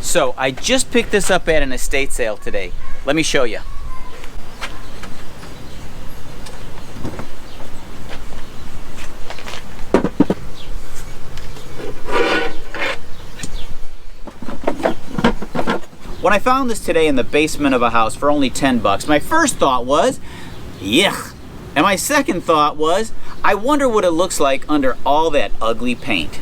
So I just picked this up at an estate sale today. Let me show you. When I found this today in the basement of a house for only 10 bucks, my first thought was, yuck. And my second thought was, I wonder what it looks like under all that ugly paint.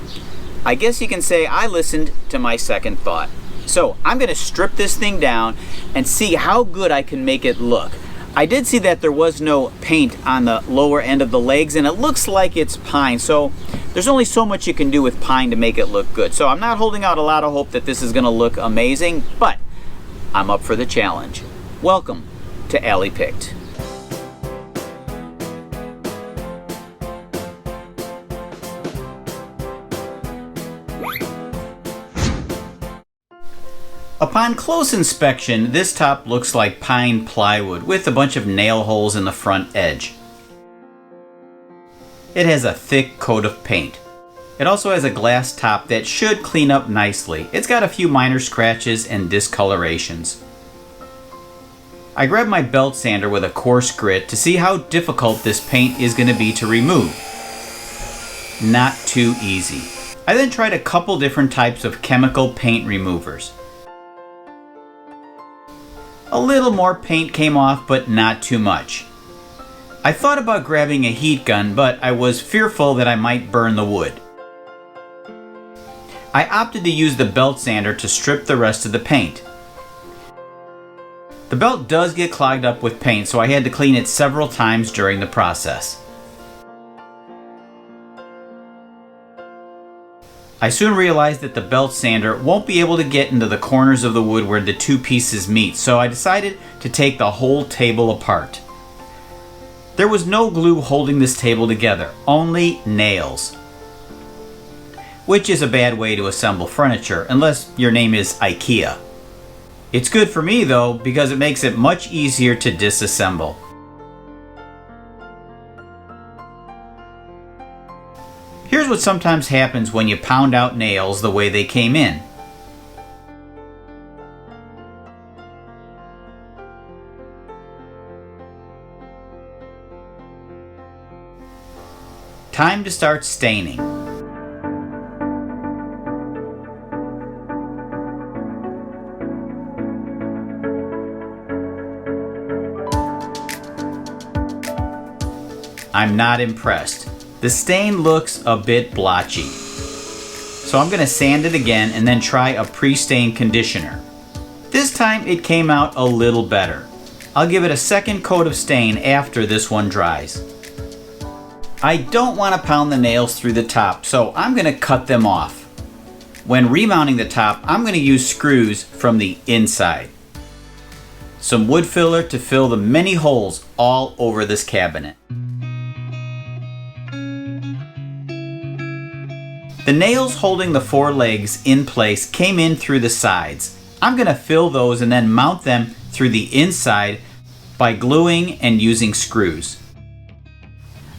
I guess you can say I listened to my second thought. So I'm going to strip this thing down and see how good I can make it look. I did see that there was no paint on the lower end of the legs, and it looks like it's pine. So there's only so much you can do with pine to make it look good. So I'm not holding out a lot of hope that this is going to look amazing, but I'm up for the challenge. Welcome to Alley Picked. Upon close inspection, this top looks like pine plywood with a bunch of nail holes in the front edge. It has a thick coat of paint. It also has a glass top that should clean up nicely. It's got a few minor scratches and discolorations. I grabbed my belt sander with a coarse grit to see how difficult this paint is going to be to remove. Not too easy. I then tried a couple different types of chemical paint removers. A little more paint came off, but not too much. I thought about grabbing a heat gun, but I was fearful that I might burn the wood. I opted to use the belt sander to strip the rest of the paint. The belt does get clogged up with paint, so I had to clean it several times during the process. I soon realized that the belt sander won't be able to get into the corners of the wood where the two pieces meet, so I decided to take the whole table apart. There was no glue holding this table together, only nails. Which is a bad way to assemble furniture, unless your name is IKEA. It's good for me though, because it makes it much easier to disassemble. Here's what sometimes happens when you pound out nails the way they came in. Time to start staining. I'm not impressed. The stain looks a bit blotchy. So I'm going to sand it again and then try a pre-stain conditioner. This time it came out a little better. I'll give it a second coat of stain after this one dries. I don't want to pound the nails through the top, so I'm going to cut them off. When remounting the top, I'm going to use screws from the inside. Some wood filler to fill the many holes all over this cabinet. The nails holding the four legs in place came in through the sides. I'm going to fill those and then mount them through the inside by gluing and using screws.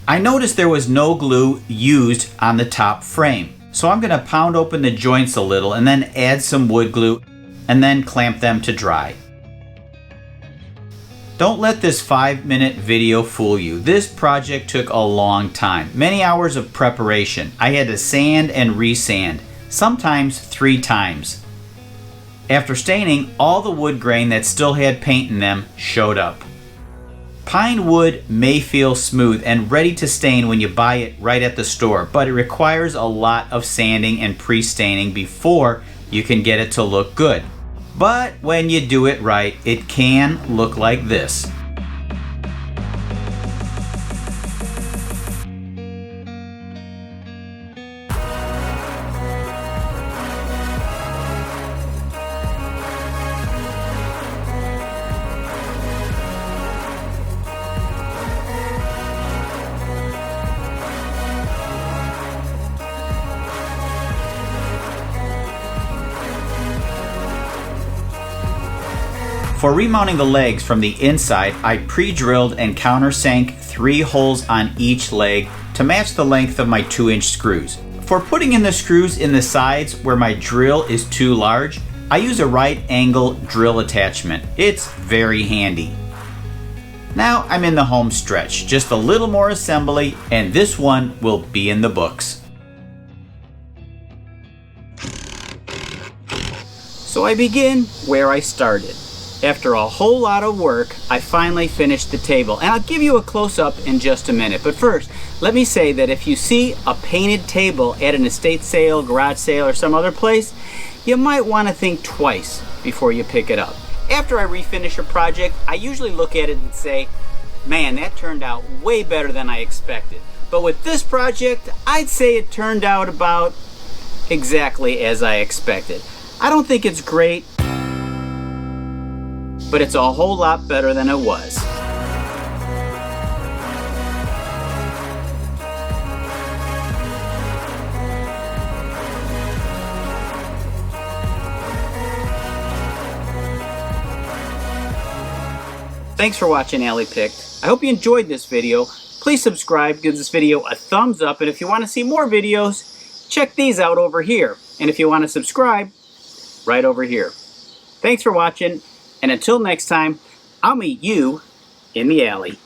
I noticed there was no glue used on the top frame, so I'm going to pound open the joints a little and then add some wood glue and then clamp them to dry. Don't let this 5-minute video fool you. This project took a long time. Many hours of preparation. I had to sand and resand, sometimes 3 times. After staining, all the wood grain that still had paint in them showed up. Pine wood may feel smooth and ready to stain when you buy it right at the store, but it requires a lot of sanding and pre-staining before you can get it to look good. But when you do it right, it can look like this. For remounting the legs from the inside, I pre-drilled and countersank 3 holes on each leg to match the length of my 2-inch screws. For putting in the screws in the sides where my drill is too large, I use a right angle drill attachment. It's very handy. Now I'm in the home stretch. Just a little more assembly and this one will be in the books. So I begin where I started. After a whole lot of work, I finally finished the table, and I'll give you a close-up in just a minute. But first, let me say that if you see a painted table at an estate sale, garage sale, or some other place, you might want to think twice before you pick it up. After I refinish a project, I usually look at it and say, man, that turned out way better than I expected. But with this project, I'd say it turned out about exactly as I expected. I don't think it's great, but it's a whole lot better than it was. Thanks for watching Alley Picked. I hope you enjoyed this video. Please subscribe, give this video a thumbs up, and if you want to see more videos, check these out over here. And if you want to subscribe, right over here. Thanks for watching, and until next time, I'll meet you in the alley.